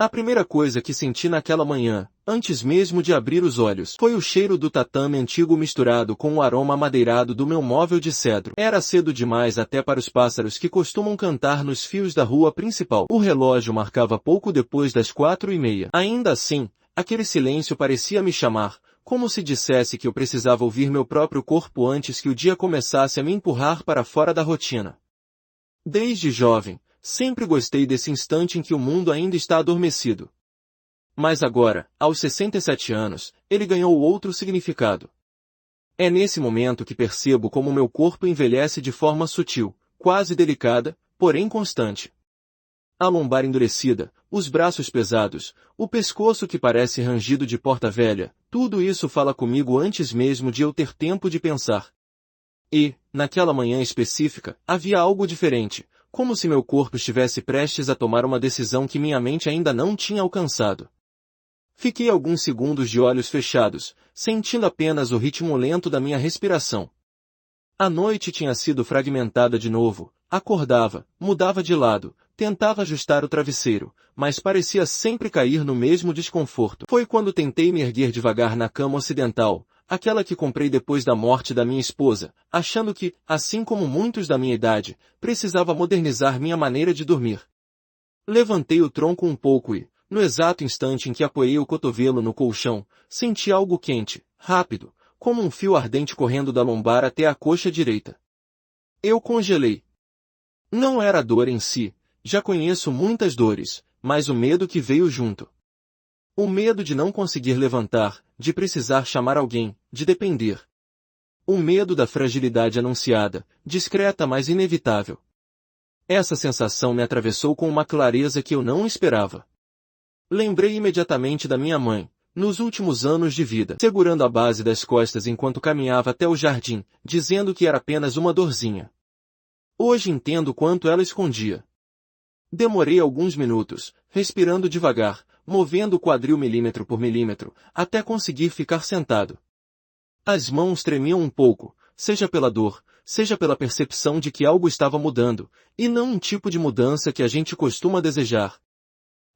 A primeira coisa que senti naquela manhã, antes mesmo de abrir os olhos, foi o cheiro do tatame antigo misturado com o aroma amadeirado do meu móvel de cedro. Era cedo demais até para os pássaros que costumam cantar nos fios da rua principal. O relógio marcava pouco depois das 4:30. Ainda assim, aquele silêncio parecia me chamar, como se dissesse que eu precisava ouvir meu próprio corpo antes que o dia começasse a me empurrar para fora da rotina. Desde jovem, sempre gostei desse instante em que o mundo ainda está adormecido. Mas agora, aos 67 anos, ele ganhou outro significado. É nesse momento que percebo como meu corpo envelhece de forma sutil, quase delicada, porém constante. A lombar endurecida, os braços pesados, o pescoço que parece rangido de porta velha, tudo isso fala comigo antes mesmo de eu ter tempo de pensar. E, naquela manhã específica, havia algo diferente, como se meu corpo estivesse prestes a tomar uma decisão que minha mente ainda não tinha alcançado. Fiquei alguns segundos de olhos fechados, sentindo apenas o ritmo lento da minha respiração. A noite tinha sido fragmentada de novo, acordava, mudava de lado, tentava ajustar o travesseiro, mas parecia sempre cair no mesmo desconforto. Foi quando tentei me erguer devagar na cama ocidental, aquela que comprei depois da morte da minha esposa, achando que, assim como muitos da minha idade, precisava modernizar minha maneira de dormir. Levantei o tronco um pouco e, no exato instante em que apoiei o cotovelo no colchão, senti algo quente, rápido, como um fio ardente correndo da lombar até a coxa direita. Eu congelei. Não era a dor em si, já conheço muitas dores, mas o medo que veio junto. O medo de não conseguir levantar, de precisar chamar alguém, de depender. O medo da fragilidade anunciada, discreta mas inevitável. Essa sensação me atravessou com uma clareza que eu não esperava. Lembrei imediatamente da minha mãe, nos últimos anos de vida, segurando a base das costas enquanto caminhava até o jardim, dizendo que era apenas uma dorzinha. Hoje entendo quanto ela escondia. Demorei alguns minutos, respirando devagar, movendo o quadril milímetro por milímetro, até conseguir ficar sentado. As mãos tremiam um pouco, seja pela dor, seja pela percepção de que algo estava mudando, e não um tipo de mudança que a gente costuma desejar.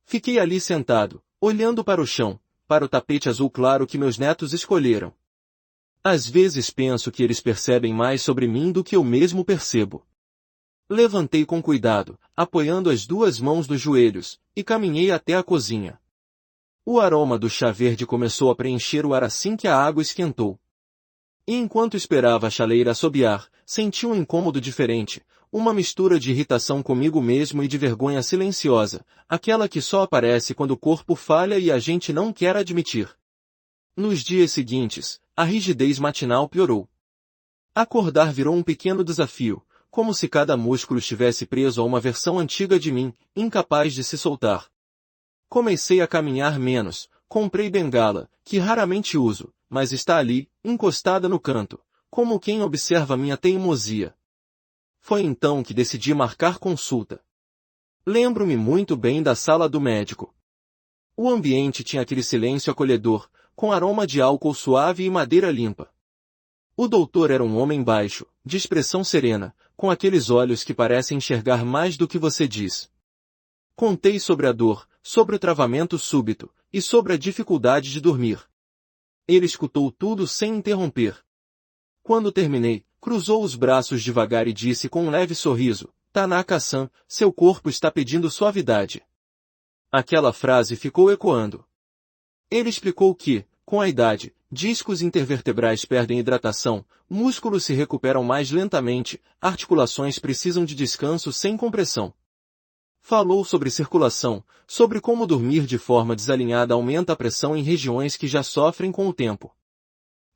Fiquei ali sentado, olhando para o chão, para o tapete azul claro que meus netos escolheram. Às vezes penso que eles percebem mais sobre mim do que eu mesmo percebo. Levantei com cuidado, apoiando as duas mãos nos joelhos, e caminhei até a cozinha. O aroma do chá verde começou a preencher o ar assim que a água esquentou. E enquanto esperava a chaleira assobiar, senti um incômodo diferente, uma mistura de irritação comigo mesmo e de vergonha silenciosa, aquela que só aparece quando o corpo falha e a gente não quer admitir. Nos dias seguintes, a rigidez matinal piorou. Acordar virou um pequeno desafio, como se cada músculo estivesse preso a uma versão antiga de mim, incapaz de se soltar. Comecei a caminhar menos, comprei bengala, que raramente uso, mas está ali, encostada no canto, como quem observa minha teimosia. Foi então que decidi marcar consulta. Lembro-me muito bem da sala do médico. O ambiente tinha aquele silêncio acolhedor, com aroma de álcool suave e madeira limpa. O doutor era um homem baixo, de expressão serena, com aqueles olhos que parecem enxergar mais do que você diz. Contei sobre a dor, sobre o travamento súbito, e sobre a dificuldade de dormir. Ele escutou tudo sem interromper. Quando terminei, cruzou os braços devagar e disse com um leve sorriso, Tanaka-san, seu corpo está pedindo suavidade. Aquela frase ficou ecoando. Ele explicou que, com a idade, discos intervertebrais perdem hidratação, músculos se recuperam mais lentamente, articulações precisam de descanso sem compressão. Falou sobre circulação, sobre como dormir de forma desalinhada aumenta a pressão em regiões que já sofrem com o tempo.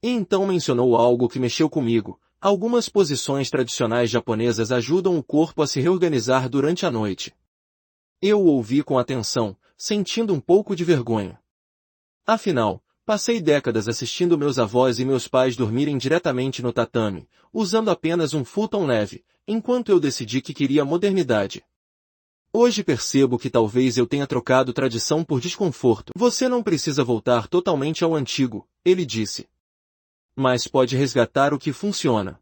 E então mencionou algo que mexeu comigo, algumas posições tradicionais japonesas ajudam o corpo a se reorganizar durante a noite. Eu o ouvi com atenção, sentindo um pouco de vergonha. Afinal, passei décadas assistindo meus avós e meus pais dormirem diretamente no tatame, usando apenas um futon leve, enquanto eu decidi que queria modernidade. Hoje percebo que talvez eu tenha trocado tradição por desconforto. Você não precisa voltar totalmente ao antigo, ele disse. Mas pode resgatar o que funciona.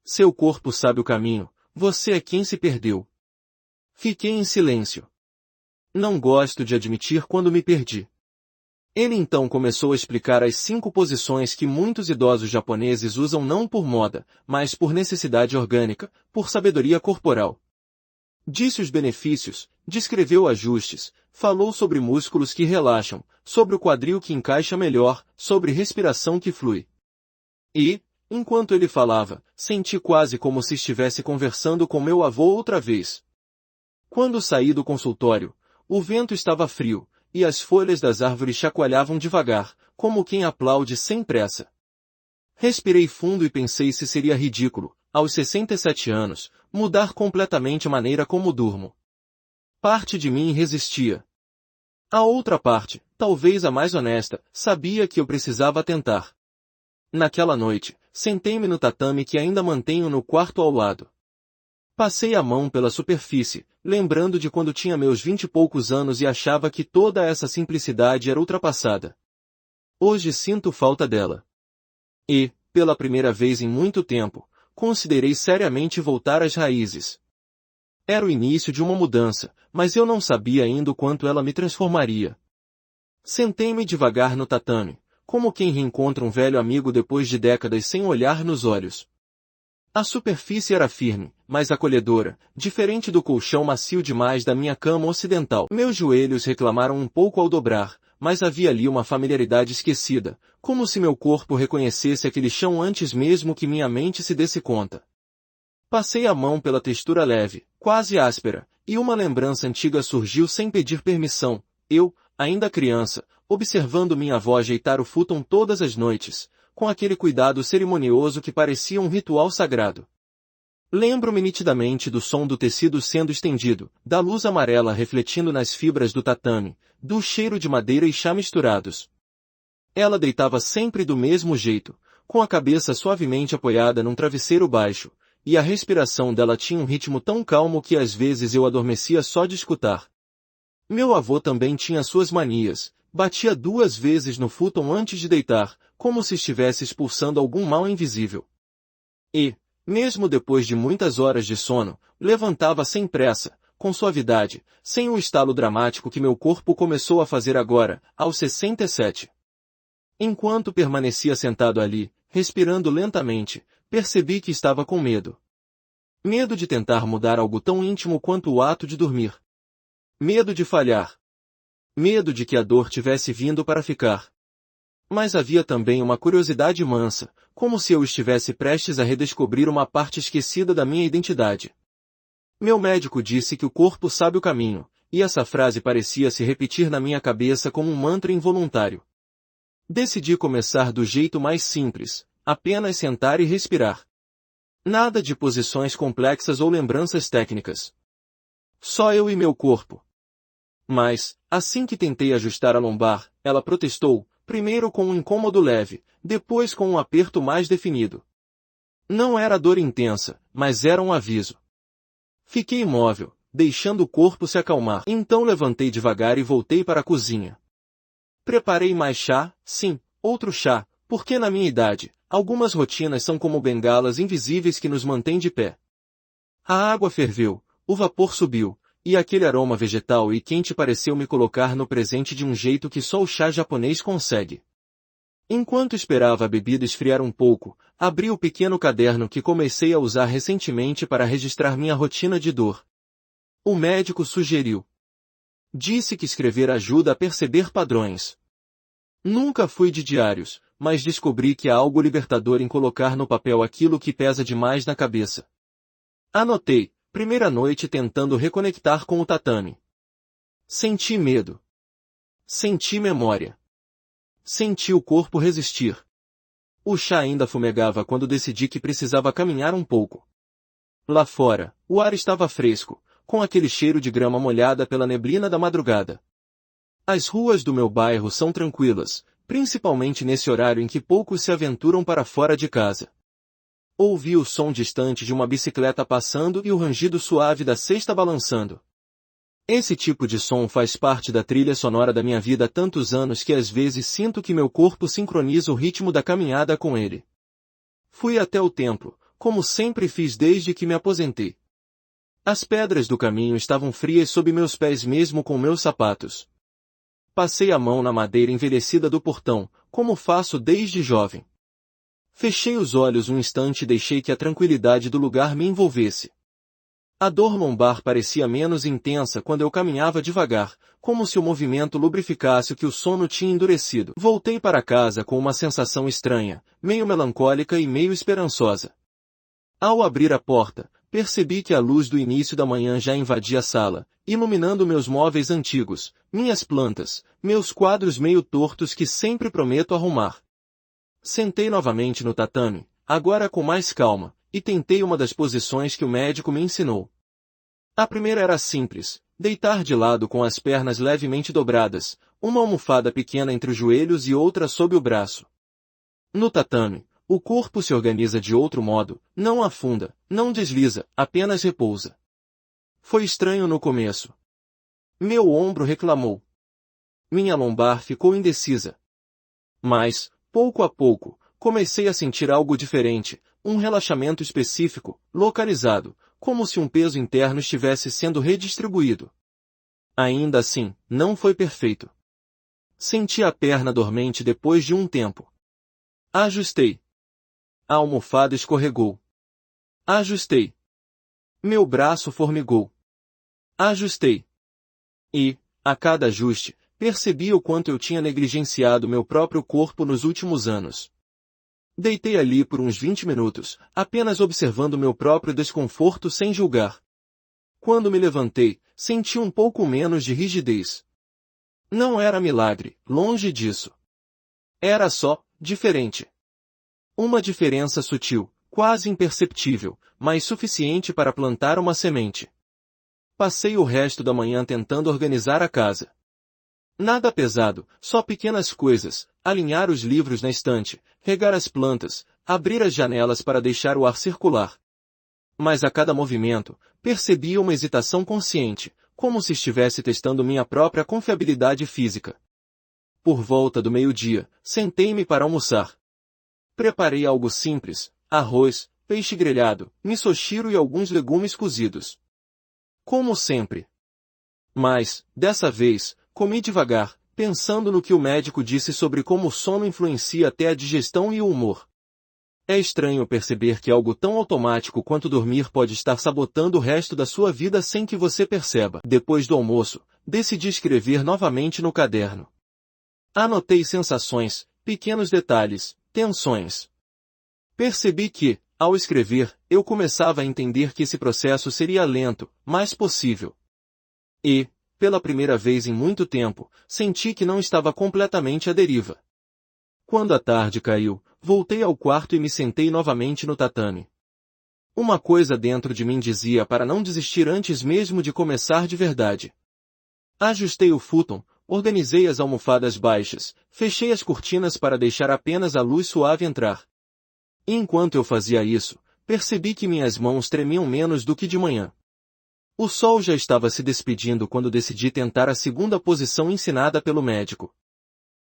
Seu corpo sabe o caminho, você é quem se perdeu. Fiquei em silêncio. Não gosto de admitir quando me perdi. Ele então começou a explicar as 5 posições que muitos idosos japoneses usam não por moda, mas por necessidade orgânica, por sabedoria corporal. Disse os benefícios, descreveu ajustes, falou sobre músculos que relaxam, sobre o quadril que encaixa melhor, sobre respiração que flui. E, enquanto ele falava, senti quase como se estivesse conversando com meu avô outra vez. Quando saí do consultório, o vento estava frio, e as folhas das árvores chacoalhavam devagar, como quem aplaude sem pressa. Respirei fundo e pensei se seria ridículo, aos 67 anos, mudar completamente a maneira como durmo. Parte de mim resistia. A outra parte, talvez a mais honesta, sabia que eu precisava tentar. Naquela noite, sentei-me no tatame que ainda mantenho no quarto ao lado. Passei a mão pela superfície, lembrando de quando tinha meus 20 e poucos anos e achava que toda essa simplicidade era ultrapassada. Hoje sinto falta dela. E, pela primeira vez em muito tempo, considerei seriamente voltar às raízes. Era o início de uma mudança, mas eu não sabia ainda o quanto ela me transformaria. Sentei-me devagar no tatame, como quem reencontra um velho amigo depois de décadas sem olhar nos olhos. A superfície era firme, mas acolhedora, diferente do colchão macio demais da minha cama ocidental. Meus joelhos reclamaram um pouco ao dobrar, mas havia ali uma familiaridade esquecida, como se meu corpo reconhecesse aquele chão antes mesmo que minha mente se desse conta. Passei a mão pela textura leve, quase áspera, e uma lembrança antiga surgiu sem pedir permissão. Eu, ainda criança, observando minha avó ajeitar o futon todas as noites, com aquele cuidado cerimonioso que parecia um ritual sagrado. Lembro-me nitidamente do som do tecido sendo estendido, da luz amarela refletindo nas fibras do tatame, do cheiro de madeira e chá misturados. Ela deitava sempre do mesmo jeito, com a cabeça suavemente apoiada num travesseiro baixo, e a respiração dela tinha um ritmo tão calmo que às vezes eu adormecia só de escutar. Meu avô também tinha suas manias, batia 2 vezes no futon antes de deitar, como se estivesse expulsando algum mal invisível. E, mesmo depois de muitas horas de sono, levantava sem pressa, com suavidade, sem o estalo dramático que meu corpo começou a fazer agora, aos 67. Enquanto permanecia sentado ali, respirando lentamente, percebi que estava com medo. Medo de tentar mudar algo tão íntimo quanto o ato de dormir. Medo de falhar. Medo de que a dor tivesse vindo para ficar. Mas havia também uma curiosidade mansa, como se eu estivesse prestes a redescobrir uma parte esquecida da minha identidade. Meu médico disse que o corpo sabe o caminho, e essa frase parecia se repetir na minha cabeça como um mantra involuntário. Decidi começar do jeito mais simples, apenas sentar e respirar. Nada de posições complexas ou lembranças técnicas. Só eu e meu corpo. Mas, assim que tentei ajustar a lombar, ela protestou, primeiro com um incômodo leve, depois com um aperto mais definido. Não era dor intensa, mas era um aviso. Fiquei imóvel, deixando o corpo se acalmar. Então levantei devagar e voltei para a cozinha. Preparei mais chá, sim, outro chá, porque na minha idade, algumas rotinas são como bengalas invisíveis que nos mantêm de pé. A água ferveu, o vapor subiu, e aquele aroma vegetal e quente pareceu me colocar no presente de um jeito que só o chá japonês consegue. Enquanto esperava a bebida esfriar um pouco, abri o pequeno caderno que comecei a usar recentemente para registrar minha rotina de dor. O médico sugeriu. Disse que escrever ajuda a perceber padrões. Nunca fui de diários, mas descobri que há algo libertador em colocar no papel aquilo que pesa demais na cabeça. Anotei. Primeira noite tentando reconectar com o tatame. Senti medo. Senti memória. Senti o corpo resistir. O chá ainda fumegava quando decidi que precisava caminhar um pouco. Lá fora, o ar estava fresco, com aquele cheiro de grama molhada pela neblina da madrugada. As ruas do meu bairro são tranquilas, principalmente nesse horário em que poucos se aventuram para fora de casa. Ouvi o som distante de uma bicicleta passando e o rangido suave da cesta balançando. Esse tipo de som faz parte da trilha sonora da minha vida há tantos anos que às vezes sinto que meu corpo sincroniza o ritmo da caminhada com ele. Fui até o templo, como sempre fiz desde que me aposentei. As pedras do caminho estavam frias sob meus pés mesmo com meus sapatos. Passei a mão na madeira envelhecida do portão, como faço desde jovem. Fechei os olhos um instante e deixei que a tranquilidade do lugar me envolvesse. A dor lombar parecia menos intensa quando eu caminhava devagar, como se o movimento lubrificasse o que o sono tinha endurecido. Voltei para casa com uma sensação estranha, meio melancólica e meio esperançosa. Ao abrir a porta, percebi que a luz do início da manhã já invadia a sala, iluminando meus móveis antigos, minhas plantas, meus quadros meio tortos que sempre prometo arrumar. Sentei novamente no tatame, agora com mais calma, e tentei uma das posições que o médico me ensinou. A primeira era simples, deitar de lado com as pernas levemente dobradas, uma almofada pequena entre os joelhos e outra sob o braço. No tatame, o corpo se organiza de outro modo, não afunda, não desliza, apenas repousa. Foi estranho no começo. Meu ombro reclamou. Minha lombar ficou indecisa. Mas, pouco a pouco, comecei a sentir algo diferente, um relaxamento específico, localizado, como se um peso interno estivesse sendo redistribuído. Ainda assim, não foi perfeito. Senti a perna dormente depois de um tempo. Ajustei. A almofada escorregou. Ajustei. Meu braço formigou. Ajustei. E, a cada ajuste, percebi o quanto eu tinha negligenciado meu próprio corpo nos últimos anos. Deitei ali por uns 20 minutos, apenas observando meu próprio desconforto sem julgar. Quando me levantei, senti um pouco menos de rigidez. Não era milagre, longe disso. Era só, diferente. Uma diferença sutil, quase imperceptível, mas suficiente para plantar uma semente. Passei o resto da manhã tentando organizar a casa. Nada pesado, só pequenas coisas, alinhar os livros na estante, regar as plantas, abrir as janelas para deixar o ar circular. Mas a cada movimento, percebia uma hesitação consciente, como se estivesse testando minha própria confiabilidade física. Por volta do meio-dia, sentei-me para almoçar. Preparei algo simples, arroz, peixe grelhado, misoshiro e alguns legumes cozidos. Como sempre. Mas, dessa vez, comi devagar, pensando no que o médico disse sobre como o sono influencia até a digestão e o humor. É estranho perceber que algo tão automático quanto dormir pode estar sabotando o resto da sua vida sem que você perceba. Depois do almoço, decidi escrever novamente no caderno. Anotei sensações, pequenos detalhes, tensões. Percebi que, ao escrever, eu começava a entender que esse processo seria lento, mas possível. E, pela primeira vez em muito tempo, senti que não estava completamente à deriva. Quando a tarde caiu, voltei ao quarto e me sentei novamente no tatame. Uma coisa dentro de mim dizia para não desistir antes mesmo de começar de verdade. Ajustei o futon, organizei as almofadas baixas, fechei as cortinas para deixar apenas a luz suave entrar. E enquanto eu fazia isso, percebi que minhas mãos tremiam menos do que de manhã. O sol já estava se despedindo quando decidi tentar a segunda posição ensinada pelo médico.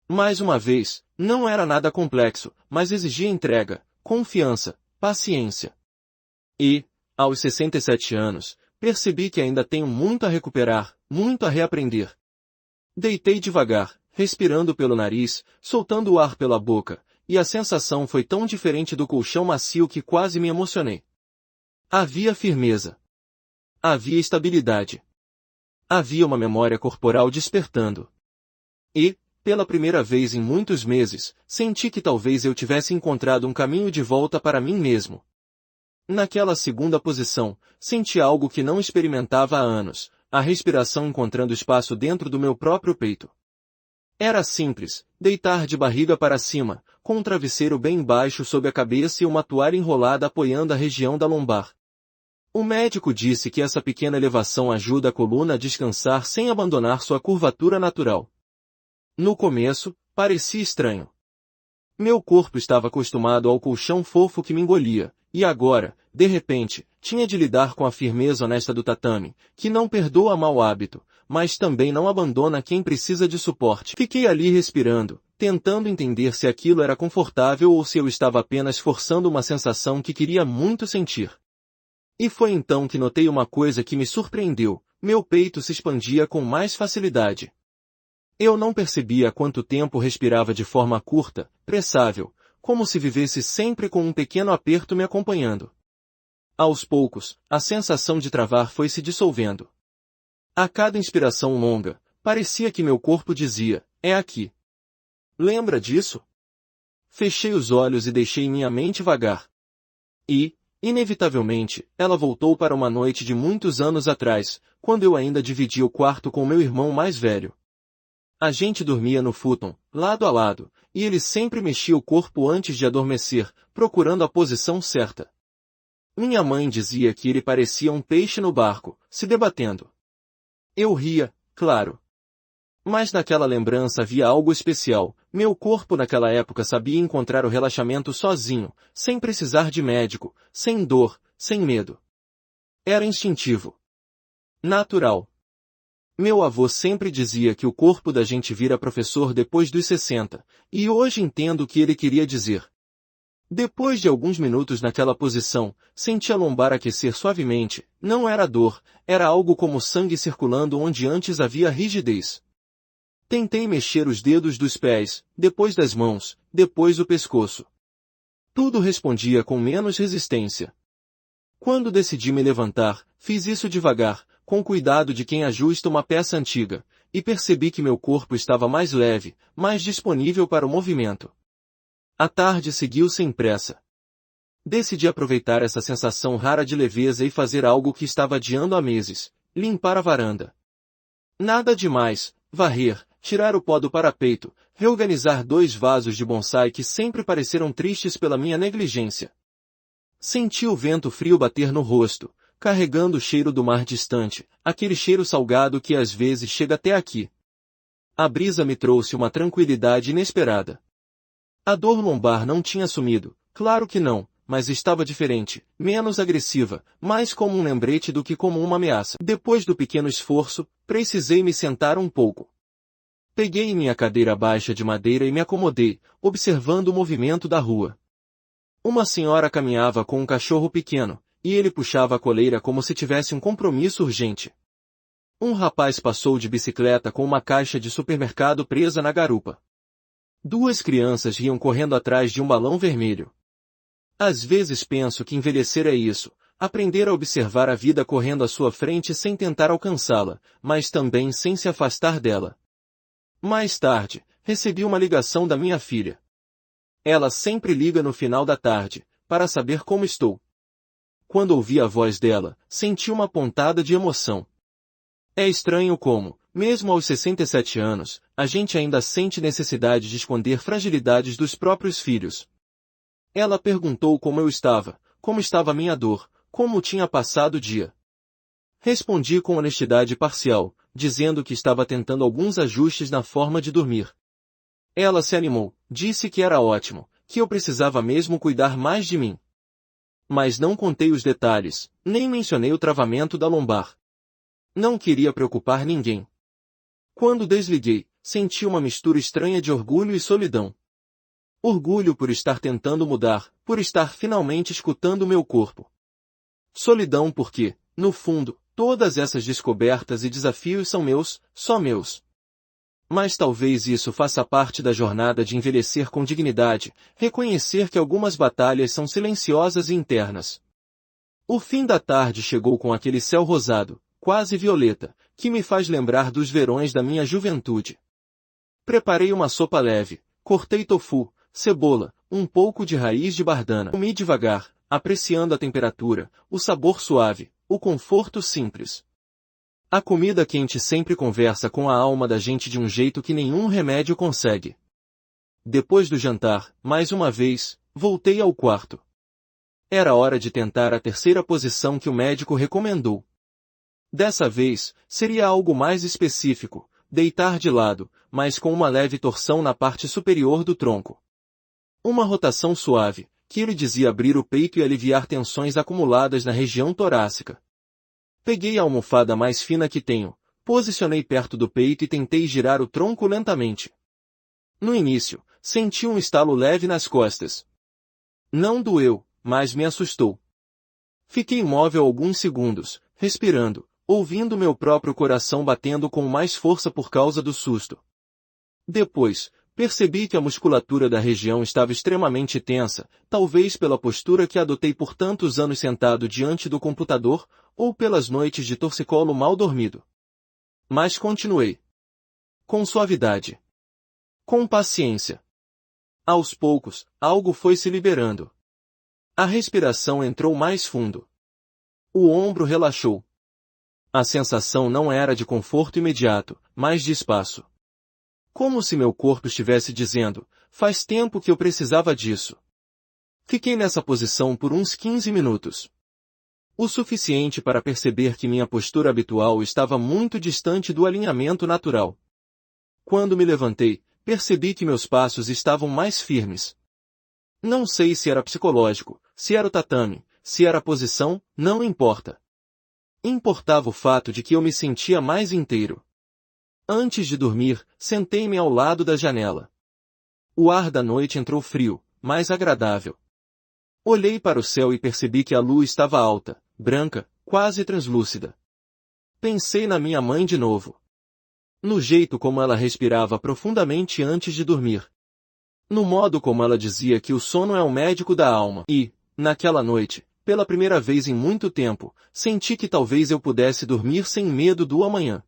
Mais uma vez, não era nada complexo, mas exigia entrega, confiança, paciência. E, aos 67 anos, percebi que ainda tenho muito a recuperar, muito a reaprender. Deitei devagar, respirando pelo nariz, soltando o ar pela boca, e a sensação foi tão diferente do colchão macio que quase me emocionei. Havia firmeza. Havia estabilidade. Havia uma memória corporal despertando. E, pela primeira vez em muitos meses, senti que talvez eu tivesse encontrado um caminho de volta para mim mesmo. Naquela segunda posição, senti algo que não experimentava há anos, a respiração encontrando espaço dentro do meu próprio peito. Era simples, deitar de barriga para cima, com um travesseiro bem baixo sob a cabeça e uma toalha enrolada apoiando a região da lombar. O médico disse que essa pequena elevação ajuda a coluna a descansar sem abandonar sua curvatura natural. No começo, parecia estranho. Meu corpo estava acostumado ao colchão fofo que me engolia, e agora, de repente, tinha de lidar com a firmeza honesta do tatame, que não perdoa mau hábito, mas também não abandona quem precisa de suporte. Fiquei ali respirando, tentando entender se aquilo era confortável ou se eu estava apenas forçando uma sensação que queria muito sentir. E foi então que notei uma coisa que me surpreendeu: meu peito se expandia com mais facilidade. Eu não percebia há quanto tempo respirava de forma curta, pressável, como se vivesse sempre com um pequeno aperto me acompanhando. Aos poucos, a sensação de travar foi se dissolvendo. A cada inspiração longa, parecia que meu corpo dizia: é aqui. Lembra disso? Fechei os olhos e deixei minha mente vagar. E, inevitavelmente, ela voltou para uma noite de muitos anos atrás, quando eu ainda dividia o quarto com meu irmão mais velho. A gente dormia no futon, lado a lado, e ele sempre mexia o corpo antes de adormecer, procurando a posição certa. Minha mãe dizia que ele parecia um peixe no barco, se debatendo. Eu ria, claro. Mas naquela lembrança havia algo especial: meu corpo naquela época sabia encontrar o relaxamento sozinho, sem precisar de médico, sem dor, sem medo. Era instintivo. Natural. Meu avô sempre dizia que o corpo da gente vira professor depois dos 60, e hoje entendo o que ele queria dizer. Depois de alguns minutos naquela posição, senti a lombar aquecer suavemente. Não era dor, era algo como sangue circulando onde antes havia rigidez. Tentei mexer os dedos dos pés, depois das mãos, depois o pescoço. Tudo respondia com menos resistência. Quando decidi me levantar, fiz isso devagar, com cuidado de quem ajusta uma peça antiga, e percebi que meu corpo estava mais leve, mais disponível para o movimento. A tarde seguiu sem pressa. Decidi aproveitar essa sensação rara de leveza e fazer algo que estava adiando há meses: limpar a varanda. Nada demais: varrer, tirar o pó do parapeito, reorganizar 2 vasos de bonsai que sempre pareceram tristes pela minha negligência. Senti o vento frio bater no rosto, carregando o cheiro do mar distante, aquele cheiro salgado que às vezes chega até aqui. A brisa me trouxe uma tranquilidade inesperada. A dor lombar não tinha sumido, claro que não, mas estava diferente, menos agressiva, mais como um lembrete do que como uma ameaça. Depois do pequeno esforço, precisei me sentar um pouco. Peguei minha cadeira baixa de madeira e me acomodei, observando o movimento da rua. Uma senhora caminhava com um cachorro pequeno, e ele puxava a coleira como se tivesse um compromisso urgente. Um rapaz passou de bicicleta com uma caixa de supermercado presa na garupa. 2 crianças riam correndo atrás de um balão vermelho. Às vezes penso que envelhecer é isso: aprender a observar a vida correndo à sua frente sem tentar alcançá-la, mas também sem se afastar dela. Mais tarde, recebi uma ligação da minha filha. Ela sempre liga no final da tarde, para saber como estou. Quando ouvi a voz dela, senti uma pontada de emoção. É estranho como, mesmo aos 67 anos, a gente ainda sente necessidade de esconder fragilidades dos próprios filhos. Ela perguntou como estava a minha dor, como tinha passado o dia. Respondi com honestidade parcial, dizendo que estava tentando alguns ajustes na forma de dormir. Ela se animou, disse que era ótimo, que eu precisava mesmo cuidar mais de mim. Mas não contei os detalhes, nem mencionei o travamento da lombar. Não queria preocupar ninguém. Quando desliguei, senti uma mistura estranha de orgulho e solidão. Orgulho por estar tentando mudar, por estar finalmente escutando meu corpo. Solidão porque, no fundo, todas essas descobertas e desafios são meus, só meus. Mas talvez isso faça parte da jornada de envelhecer com dignidade, reconhecer que algumas batalhas são silenciosas e internas. O fim da tarde chegou com aquele céu rosado, quase violeta, que me faz lembrar dos verões da minha juventude. Preparei uma sopa leve, cortei tofu, cebola, um pouco de raiz de bardana. Comi devagar, apreciando a temperatura, o sabor suave, o conforto simples. A comida quente sempre conversa com a alma da gente de um jeito que nenhum remédio consegue. Depois do jantar, mais uma vez, voltei ao quarto. Era hora de tentar a 3ª posição que o médico recomendou. Dessa vez, seria algo mais específico: deitar de lado, mas com uma leve torção na parte superior do tronco. Uma rotação suave, que ele dizia abrir o peito e aliviar tensões acumuladas na região torácica. Peguei a almofada mais fina que tenho, posicionei perto do peito e tentei girar o tronco lentamente. No início, senti um estalo leve nas costas. Não doeu, mas me assustou. Fiquei imóvel alguns segundos, respirando, ouvindo meu próprio coração batendo com mais força por causa do susto. Depois, percebi que a musculatura da região estava extremamente tensa, talvez pela postura que adotei por tantos anos sentado diante do computador, ou pelas noites de torcicolo mal dormido. Mas continuei. Com suavidade. Com paciência. Aos poucos, algo foi se liberando. A respiração entrou mais fundo. O ombro relaxou. A sensação não era de conforto imediato, mas de espaço. Como se meu corpo estivesse dizendo, faz tempo que eu precisava disso. Fiquei nessa posição por uns 15 minutos. O suficiente para perceber que minha postura habitual estava muito distante do alinhamento natural. Quando me levantei, percebi que meus passos estavam mais firmes. Não sei se era psicológico, se era o tatame, se era a posição, não importa. Importava o fato de que eu me sentia mais inteiro. Antes de dormir, sentei-me ao lado da janela. O ar da noite entrou frio, mas agradável. Olhei para o céu e percebi que a lua estava alta, branca, quase translúcida. Pensei na minha mãe de novo. No jeito como ela respirava profundamente antes de dormir. No modo como ela dizia que o sono é o médico da alma. E, naquela noite, pela primeira vez em muito tempo, senti que talvez eu pudesse dormir sem medo do amanhã.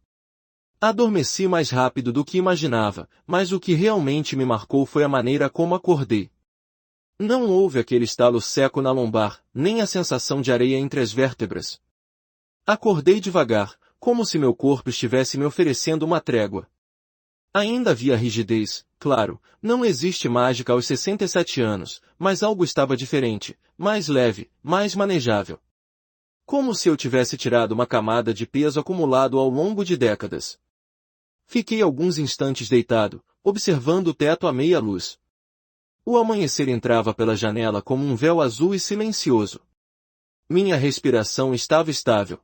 Adormeci mais rápido do que imaginava, mas o que realmente me marcou foi a maneira como acordei. Não houve aquele estalo seco na lombar, nem a sensação de areia entre as vértebras. Acordei devagar, como se meu corpo estivesse me oferecendo uma trégua. Ainda havia rigidez, claro, não existe mágica aos 67 anos, mas algo estava diferente, mais leve, mais manejável. Como se eu tivesse tirado uma camada de peso acumulado ao longo de décadas. Fiquei alguns instantes deitado, observando o teto à meia luz. O amanhecer entrava pela janela como um véu azul e silencioso. Minha respiração estava estável.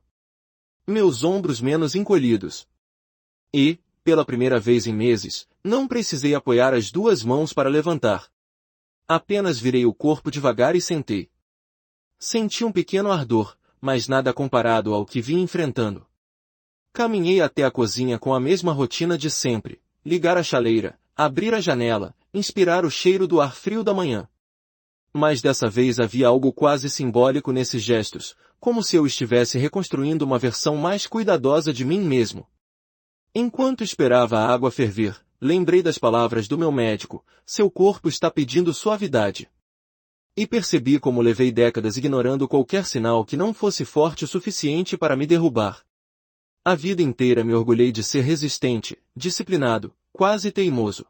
Meus ombros menos encolhidos. E, pela primeira vez em meses, não precisei apoiar as duas mãos para levantar. Apenas virei o corpo devagar e sentei. Senti um pequeno ardor, mas nada comparado ao que vim enfrentando. Caminhei até a cozinha com a mesma rotina de sempre, ligar a chaleira, abrir a janela, inspirar o cheiro do ar frio da manhã. Mas dessa vez havia algo quase simbólico nesses gestos, como se eu estivesse reconstruindo uma versão mais cuidadosa de mim mesmo. Enquanto esperava a água ferver, lembrei das palavras do meu médico, seu corpo está pedindo suavidade. E percebi como levei décadas ignorando qualquer sinal que não fosse forte o suficiente para me derrubar. A vida inteira me orgulhei de ser resistente, disciplinado, quase teimoso.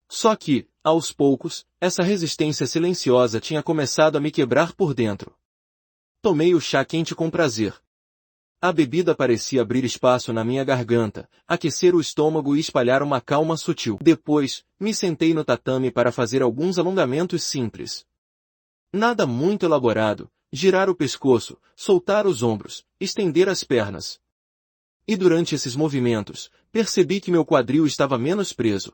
Só que, aos poucos, essa resistência silenciosa tinha começado a me quebrar por dentro. Tomei o chá quente com prazer. A bebida parecia abrir espaço na minha garganta, aquecer o estômago e espalhar uma calma sutil. Depois, me sentei no tatame para fazer alguns alongamentos simples. Nada muito elaborado, girar o pescoço, soltar os ombros, estender as pernas. E durante esses movimentos, percebi que meu quadril estava menos preso.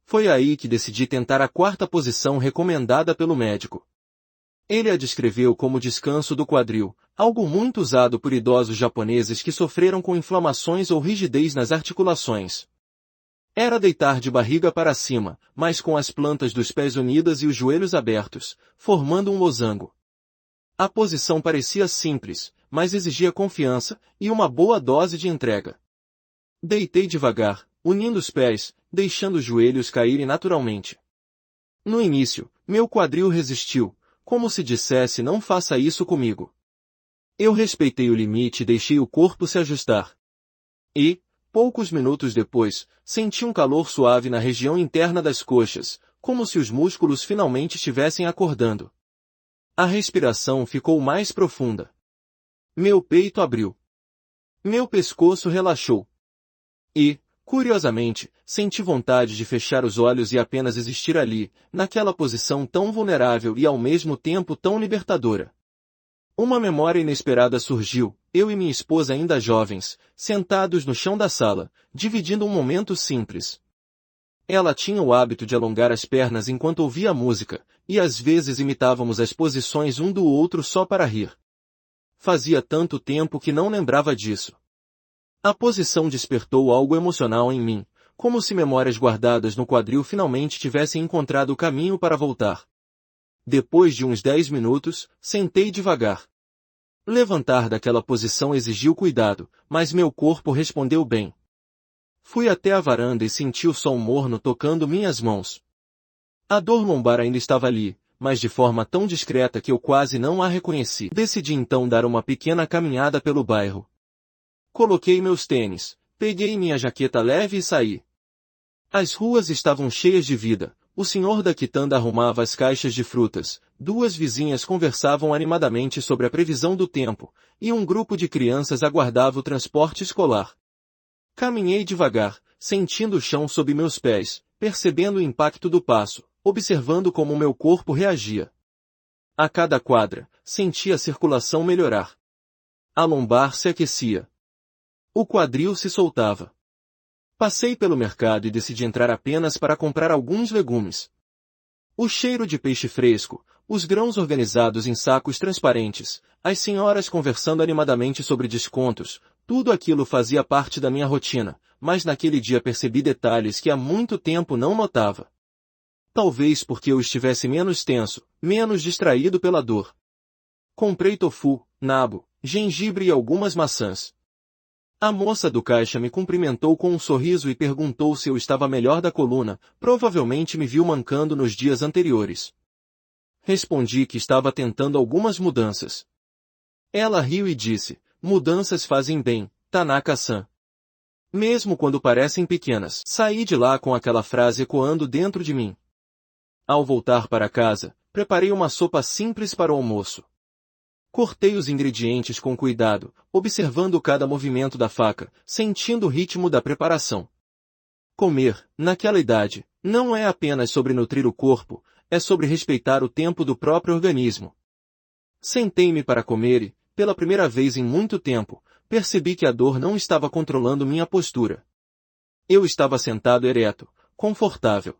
Foi aí que decidi tentar a quarta posição recomendada pelo médico. Ele a descreveu como descanso do quadril, algo muito usado por idosos japoneses que sofreram com inflamações ou rigidez nas articulações. Era deitar de barriga para cima, mas com as plantas dos pés unidas e os joelhos abertos, formando um losango. A posição parecia simples, mas exigia confiança e uma boa dose de entrega. Deitei devagar, unindo os pés, deixando os joelhos caírem naturalmente. No início, meu quadril resistiu, como se dissesse não faça isso comigo. Eu respeitei o limite e deixei o corpo se ajustar. E, poucos minutos depois, senti um calor suave na região interna das coxas, como se os músculos finalmente estivessem acordando. A respiração ficou mais profunda. Meu peito abriu. Meu pescoço relaxou. E, curiosamente, senti vontade de fechar os olhos e apenas existir ali, naquela posição tão vulnerável e ao mesmo tempo tão libertadora. Uma memória inesperada surgiu, eu e minha esposa ainda jovens, sentados no chão da sala, dividindo um momento simples. Ela tinha o hábito de alongar as pernas enquanto ouvia música, e às vezes imitávamos as posições um do outro só para rir. Fazia tanto tempo que não lembrava disso. A posição despertou algo emocional em mim, como se memórias guardadas no quadril finalmente tivessem encontrado o caminho para voltar. Depois de uns 10 minutos, sentei devagar. Levantar daquela posição exigiu cuidado, mas meu corpo respondeu bem. Fui até a varanda e senti o sol morno tocando minhas mãos. A dor lombar ainda estava ali, mas de forma tão discreta que eu quase não a reconheci. Decidi então dar uma pequena caminhada pelo bairro. Coloquei meus tênis, peguei minha jaqueta leve e saí. As ruas estavam cheias de vida. O senhor da quitanda arrumava as caixas de frutas, duas vizinhas conversavam animadamente sobre a previsão do tempo, e um grupo de crianças aguardava o transporte escolar. Caminhei devagar, sentindo o chão sob meus pés, percebendo o impacto do passo, observando como meu corpo reagia. A cada quadra, senti a circulação melhorar. A lombar se aquecia. O quadril se soltava. Passei pelo mercado e decidi entrar apenas para comprar alguns legumes. O cheiro de peixe fresco, os grãos organizados em sacos transparentes, as senhoras conversando animadamente sobre descontos, tudo aquilo fazia parte da minha rotina, mas naquele dia percebi detalhes que há muito tempo não notava. Talvez porque eu estivesse menos tenso, menos distraído pela dor. Comprei tofu, nabo, gengibre e algumas maçãs. A moça do caixa me cumprimentou com um sorriso e perguntou se eu estava melhor da coluna, provavelmente me viu mancando nos dias anteriores. Respondi que estava tentando algumas mudanças. Ela riu e disse, mudanças fazem bem, Tanaka-san. Mesmo quando parecem pequenas. Saí de lá com aquela frase ecoando dentro de mim. Ao voltar para casa, preparei uma sopa simples para o almoço. Cortei os ingredientes com cuidado, observando cada movimento da faca, sentindo o ritmo da preparação. Comer, naquela idade, não é apenas sobre nutrir o corpo, é sobre respeitar o tempo do próprio organismo. Sentei-me para comer e, pela primeira vez em muito tempo, percebi que a dor não estava controlando minha postura. Eu estava sentado ereto, confortável.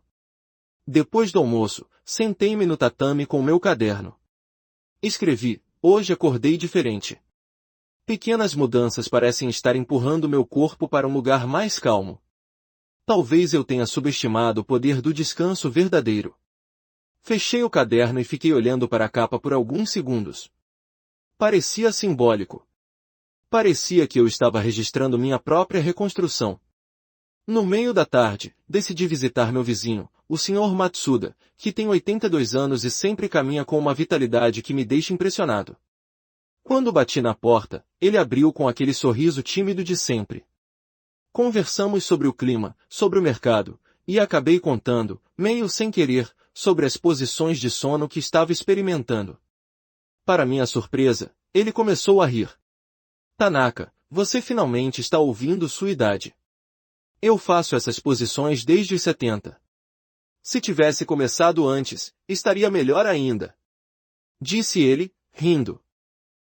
Depois do almoço, sentei-me no tatame com meu caderno. Escrevi, hoje acordei diferente. Pequenas mudanças parecem estar empurrando meu corpo para um lugar mais calmo. Talvez eu tenha subestimado o poder do descanso verdadeiro. Fechei o caderno e fiquei olhando para a capa por alguns segundos. Parecia simbólico. Parecia que eu estava registrando minha própria reconstrução. No meio da tarde, decidi visitar meu vizinho, o Sr. Matsuda, que tem 82 anos e sempre caminha com uma vitalidade que me deixa impressionado. Quando bati na porta, ele abriu com aquele sorriso tímido de sempre. Conversamos sobre o clima, sobre o mercado, e acabei contando, meio sem querer, sobre as posições de sono que estava experimentando. Para minha surpresa, ele começou a rir. Tanaka, você finalmente está ouvindo sua idade. Eu faço essas posições desde os 70. Se tivesse começado antes, estaria melhor ainda. Disse ele, rindo.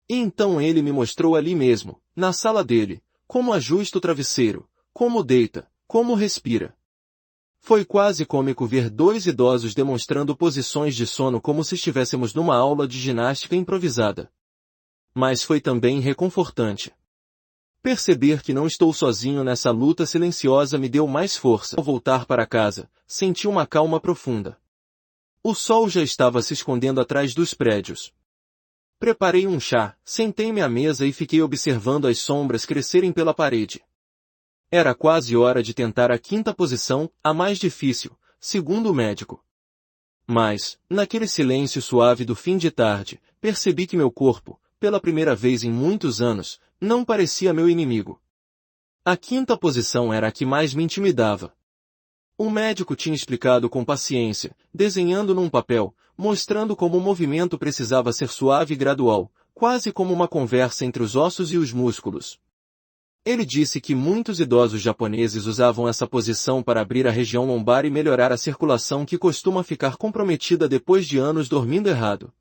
E então ele me mostrou ali mesmo, na sala dele, como ajusta o travesseiro, como deita, como respira. Foi quase cômico ver dois idosos demonstrando posições de sono como se estivéssemos numa aula de ginástica improvisada. Mas foi também reconfortante. Perceber que não estou sozinho nessa luta silenciosa me deu mais força. Ao voltar para casa, senti uma calma profunda. O sol já estava se escondendo atrás dos prédios. Preparei um chá, sentei-me à mesa e fiquei observando as sombras crescerem pela parede. Era quase hora de tentar a quinta posição, a mais difícil, segundo o médico. Mas, naquele silêncio suave do fim de tarde, percebi que meu corpo, pela primeira vez em muitos anos, não parecia meu inimigo. A quinta posição era a que mais me intimidava. O médico tinha explicado com paciência, desenhando num papel, mostrando como o movimento precisava ser suave e gradual, quase como uma conversa entre os ossos e os músculos. Ele disse que muitos idosos japoneses usavam essa posição para abrir a região lombar e melhorar a circulação que costuma ficar comprometida depois de anos dormindo errado.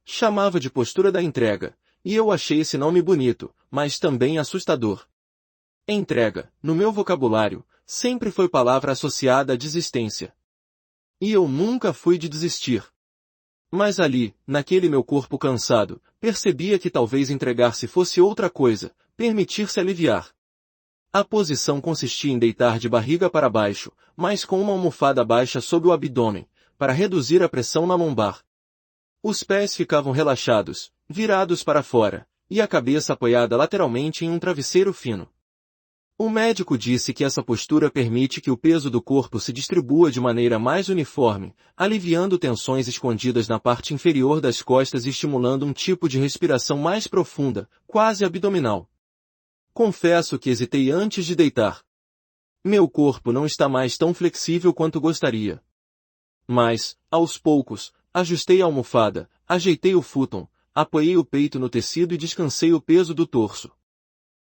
Chamava de postura da entrega, e eu achei esse nome bonito, mas também assustador. Entrega, no meu vocabulário, sempre foi palavra associada à desistência. E eu nunca fui de desistir. Mas ali, naquele meu corpo cansado, percebia que talvez entregar-se fosse outra coisa, permitir-se aliviar. A posição consistia em deitar de barriga para baixo, mas com uma almofada baixa sob o abdômen, para reduzir a pressão na lombar. Os pés ficavam relaxados, virados para fora, e a cabeça apoiada lateralmente em um travesseiro fino. O médico disse que essa postura permite que o peso do corpo se distribua de maneira mais uniforme, aliviando tensões escondidas na parte inferior das costas e estimulando um tipo de respiração mais profunda, quase abdominal. Confesso que hesitei antes de deitar. Meu corpo não está mais tão flexível quanto gostaria. Mas, aos poucos, ajustei a almofada, ajeitei o futon, apoiei o peito no tecido e descansei o peso do torso.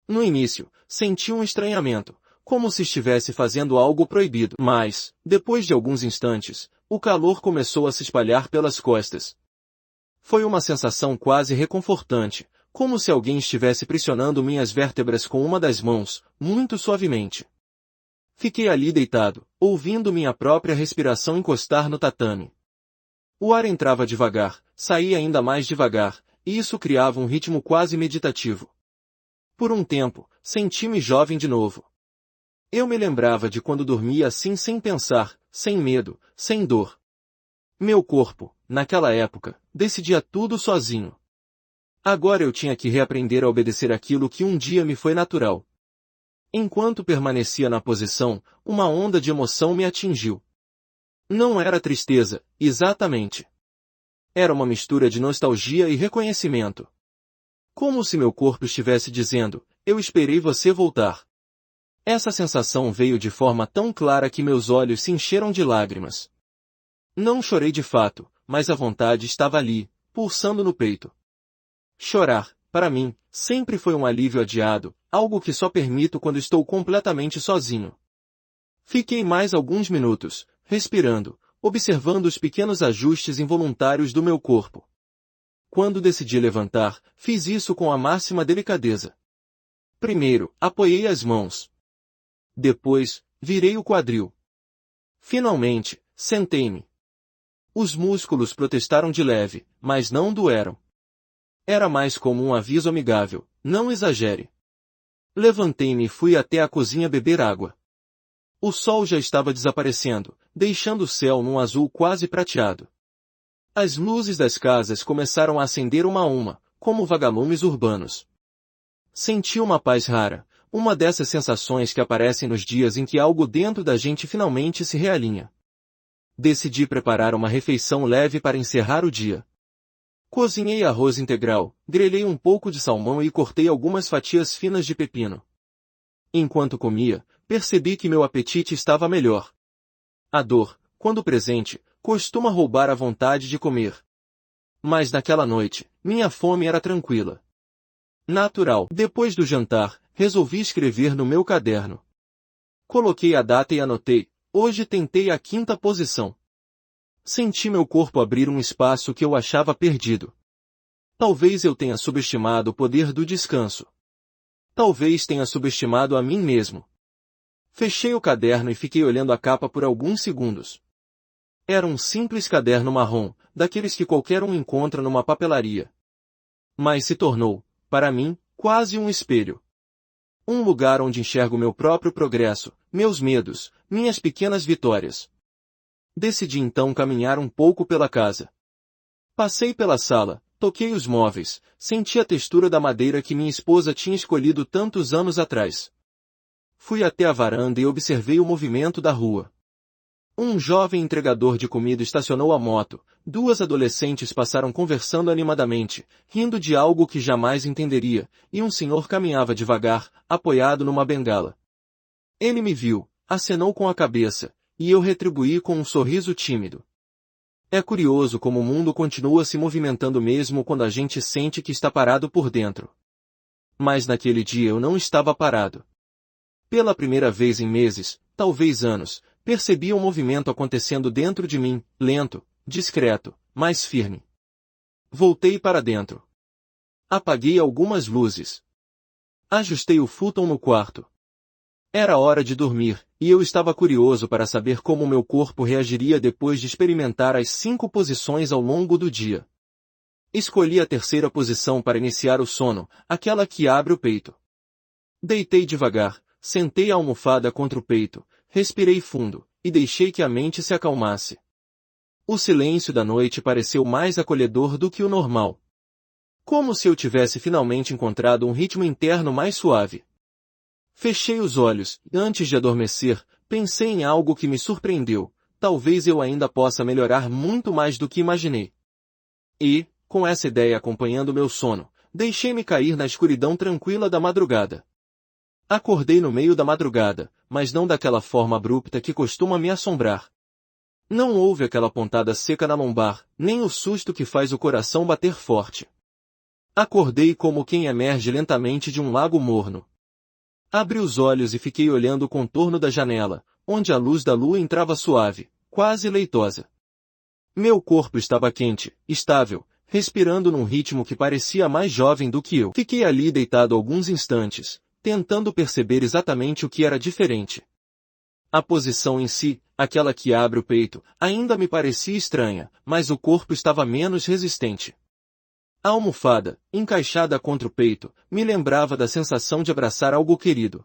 No início, senti um estranhamento, como se estivesse fazendo algo proibido. Mas, depois de alguns instantes, o calor começou a se espalhar pelas costas. Foi uma sensação quase reconfortante, como se alguém estivesse pressionando minhas vértebras com uma das mãos, muito suavemente. Fiquei ali deitado, ouvindo minha própria respiração encostar no tatame. O ar entrava devagar, saía ainda mais devagar, e isso criava um ritmo quase meditativo. Por um tempo, senti-me jovem de novo. Eu me lembrava de quando dormia assim sem pensar, sem medo, sem dor. Meu corpo, naquela época, decidia tudo sozinho. Agora eu tinha que reaprender a obedecer aquilo que um dia me foi natural. Enquanto permanecia na posição, uma onda de emoção me atingiu. Não era tristeza, exatamente. Era uma mistura de nostalgia e reconhecimento. Como se meu corpo estivesse dizendo, eu esperei você voltar. Essa sensação veio de forma tão clara que meus olhos se encheram de lágrimas. Não chorei de fato, mas a vontade estava ali, pulsando no peito. Chorar, para mim, sempre foi um alívio adiado, algo que só permito quando estou completamente sozinho. Fiquei mais alguns minutos, respirando, observando os pequenos ajustes involuntários do meu corpo. Quando decidi levantar, fiz isso com a máxima delicadeza. Primeiro, apoiei as mãos. Depois, virei o quadril. Finalmente, sentei-me. Os músculos protestaram de leve, mas não doeram. Era mais como um aviso amigável, não exagere. Levantei-me e fui até a cozinha beber água. O sol já estava desaparecendo, deixando o céu num azul quase prateado. As luzes das casas começaram a acender uma a uma, como vagalumes urbanos. Senti uma paz rara, uma dessas sensações que aparecem nos dias em que algo dentro da gente finalmente se realinha. Decidi preparar uma refeição leve para encerrar o dia. Cozinhei arroz integral, grelhei um pouco de salmão e cortei algumas fatias finas de pepino. Enquanto comia, percebi que meu apetite estava melhor. A dor, quando presente, costuma roubar a vontade de comer. Mas naquela noite, minha fome era tranquila. Natural. Depois do jantar, resolvi escrever no meu caderno. Coloquei a data e anotei, hoje tentei a 5ª posição. Senti meu corpo abrir um espaço que eu achava perdido. Talvez eu tenha subestimado o poder do descanso. Talvez tenha subestimado a mim mesmo. Fechei o caderno e fiquei olhando a capa por alguns segundos. Era um simples caderno marrom, daqueles que qualquer um encontra numa papelaria. Mas se tornou, para mim, quase um espelho. Um lugar onde enxergo meu próprio progresso, meus medos, minhas pequenas vitórias. Decidi então caminhar um pouco pela casa. Passei pela sala, toquei os móveis, senti a textura da madeira que minha esposa tinha escolhido tantos anos atrás. Fui até a varanda e observei o movimento da rua. Um jovem entregador de comida estacionou a moto, 2 adolescentes passaram conversando animadamente, rindo de algo que jamais entenderia, e um senhor caminhava devagar, apoiado numa bengala. Ele me viu, acenou com a cabeça, e eu retribuí com um sorriso tímido. É curioso como o mundo continua se movimentando mesmo quando a gente sente que está parado por dentro. Mas naquele dia eu não estava parado. Pela primeira vez em meses, talvez anos, percebi um movimento acontecendo dentro de mim, lento, discreto, mas firme. Voltei para dentro. Apaguei algumas luzes. Ajustei o futon no quarto. Era hora de dormir, e eu estava curioso para saber como meu corpo reagiria depois de experimentar as 5 posições ao longo do dia. Escolhi a terceira posição para iniciar o sono, aquela que abre o peito. Deitei devagar, sentei a almofada contra o peito, respirei fundo, e deixei que a mente se acalmasse. O silêncio da noite pareceu mais acolhedor do que o normal. Como se eu tivesse finalmente encontrado um ritmo interno mais suave. Fechei os olhos, e antes de adormecer, pensei em algo que me surpreendeu. Talvez eu ainda possa melhorar muito mais do que imaginei. E, com essa ideia acompanhando meu sono, deixei-me cair na escuridão tranquila da madrugada. Acordei no meio da madrugada, mas não daquela forma abrupta que costuma me assombrar. Não houve aquela pontada seca na lombar, nem o susto que faz o coração bater forte. Acordei como quem emerge lentamente de um lago morno. Abri os olhos e fiquei olhando o contorno da janela, onde a luz da lua entrava suave, quase leitosa. Meu corpo estava quente, estável, respirando num ritmo que parecia mais jovem do que eu. Fiquei ali deitado alguns instantes, tentando perceber exatamente o que era diferente. A posição em si, aquela que abre o peito, ainda me parecia estranha, mas o corpo estava menos resistente. A almofada, encaixada contra o peito, me lembrava da sensação de abraçar algo querido.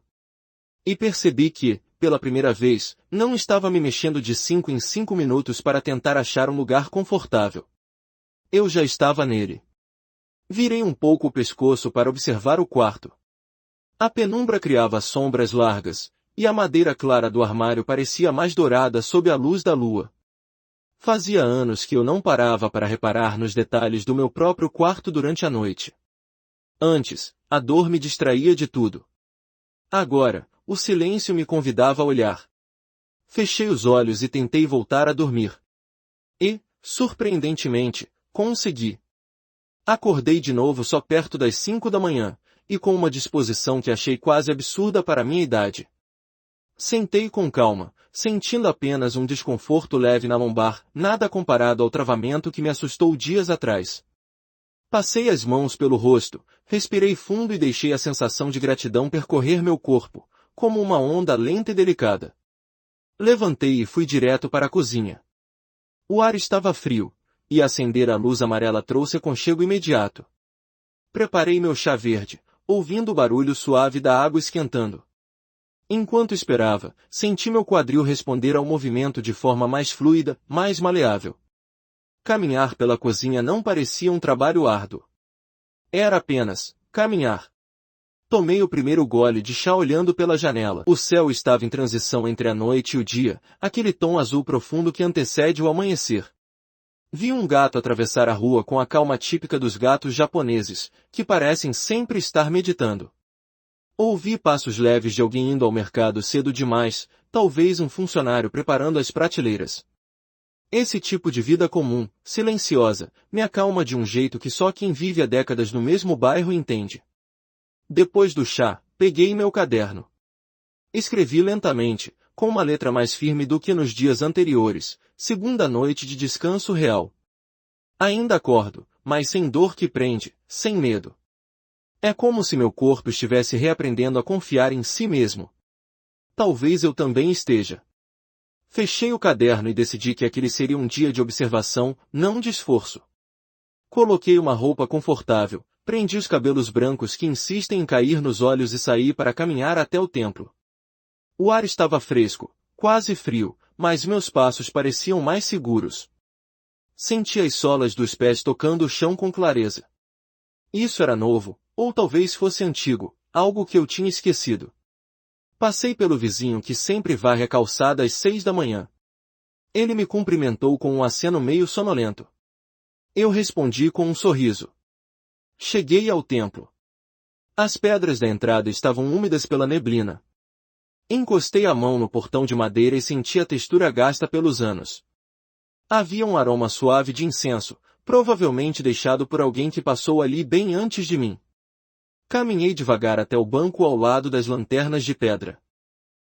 E percebi que, pela primeira vez, não estava me mexendo de 5 em 5 minutos para tentar achar um lugar confortável. Eu já estava nele. Virei um pouco o pescoço para observar o quarto. A penumbra criava sombras largas, e a madeira clara do armário parecia mais dourada sob a luz da lua. Fazia anos que eu não parava para reparar nos detalhes do meu próprio quarto durante a noite. Antes, a dor me distraía de tudo. Agora, o silêncio me convidava a olhar. Fechei os olhos e tentei voltar a dormir. E, surpreendentemente, consegui. Acordei de novo só perto das 5 da manhã, e com uma disposição que achei quase absurda para minha idade. Sentei com calma, sentindo apenas um desconforto leve na lombar, nada comparado ao travamento que me assustou dias atrás. Passei as mãos pelo rosto, respirei fundo e deixei a sensação de gratidão percorrer meu corpo, como uma onda lenta e delicada. Levantei e fui direto para a cozinha. O ar estava frio, e acender a luz amarela trouxe aconchego imediato. Preparei meu chá verde, ouvindo o barulho suave da água esquentando. Enquanto esperava, senti meu quadril responder ao movimento de forma mais fluida, mais maleável. Caminhar pela cozinha não parecia um trabalho árduo. Era apenas caminhar. Tomei o primeiro gole de chá olhando pela janela. O céu estava em transição entre a noite e o dia, aquele tom azul profundo que antecede o amanhecer. Vi um gato atravessar a rua com a calma típica dos gatos japoneses, que parecem sempre estar meditando. Ouvi passos leves de alguém indo ao mercado cedo demais, talvez um funcionário preparando as prateleiras. Esse tipo de vida comum, silenciosa, me acalma de um jeito que só quem vive há décadas no mesmo bairro entende. Depois do chá, peguei meu caderno. Escrevi lentamente, com uma letra mais firme do que nos dias anteriores, segunda noite de descanso real. Ainda acordo, mas sem dor que prende, sem medo. É como se meu corpo estivesse reaprendendo a confiar em si mesmo. Talvez eu também esteja. Fechei o caderno e decidi que aquele seria um dia de observação, não de esforço. Coloquei uma roupa confortável, prendi os cabelos brancos que insistem em cair nos olhos e saí para caminhar até o templo. O ar estava fresco, quase frio, mas meus passos pareciam mais seguros. Senti as solas dos pés tocando o chão com clareza. Isso era novo, ou talvez fosse antigo, algo que eu tinha esquecido. Passei pelo vizinho que sempre varre a calçada às 6 da manhã. Ele me cumprimentou com um aceno meio sonolento. Eu respondi com um sorriso. Cheguei ao templo. As pedras da entrada estavam úmidas pela neblina. Encostei a mão no portão de madeira e senti a textura gasta pelos anos. Havia um aroma suave de incenso, provavelmente deixado por alguém que passou ali bem antes de mim. Caminhei devagar até o banco ao lado das lanternas de pedra.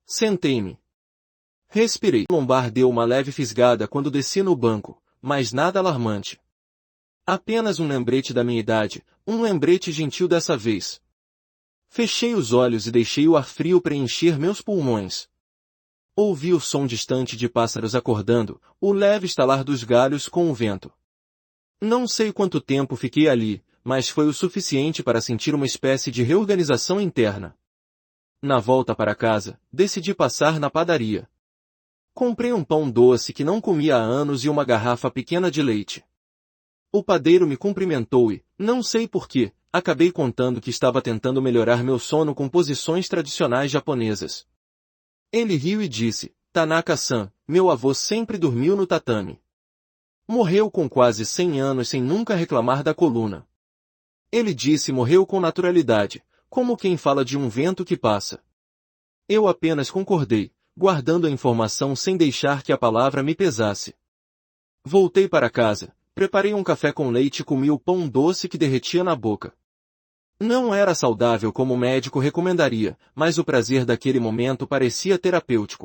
Sentei-me. Respirei. O lombar deu uma leve fisgada quando desci no banco, mas nada alarmante. Apenas um lembrete da minha idade, um lembrete gentil dessa vez. Fechei os olhos e deixei o ar frio preencher meus pulmões. Ouvi o som distante de pássaros acordando, o leve estalar dos galhos com o vento. Não sei quanto tempo fiquei ali, mas foi o suficiente para sentir uma espécie de reorganização interna. Na volta para casa, decidi passar na padaria. Comprei um pão doce que não comia há anos e uma garrafa pequena de leite. O padeiro me cumprimentou e, não sei porquê, acabei contando que estava tentando melhorar meu sono com posições tradicionais japonesas. Ele riu e disse, Tanaka-san, meu avô sempre dormiu no tatame. Morreu com quase 100 anos sem nunca reclamar da coluna. Ele disse morreu com naturalidade, como quem fala de um vento que passa. Eu apenas concordei, guardando a informação sem deixar que a palavra me pesasse. Voltei para casa, preparei um café com leite e comi o pão doce que derretia na boca. Não era saudável como o médico recomendaria, mas o prazer daquele momento parecia terapêutico.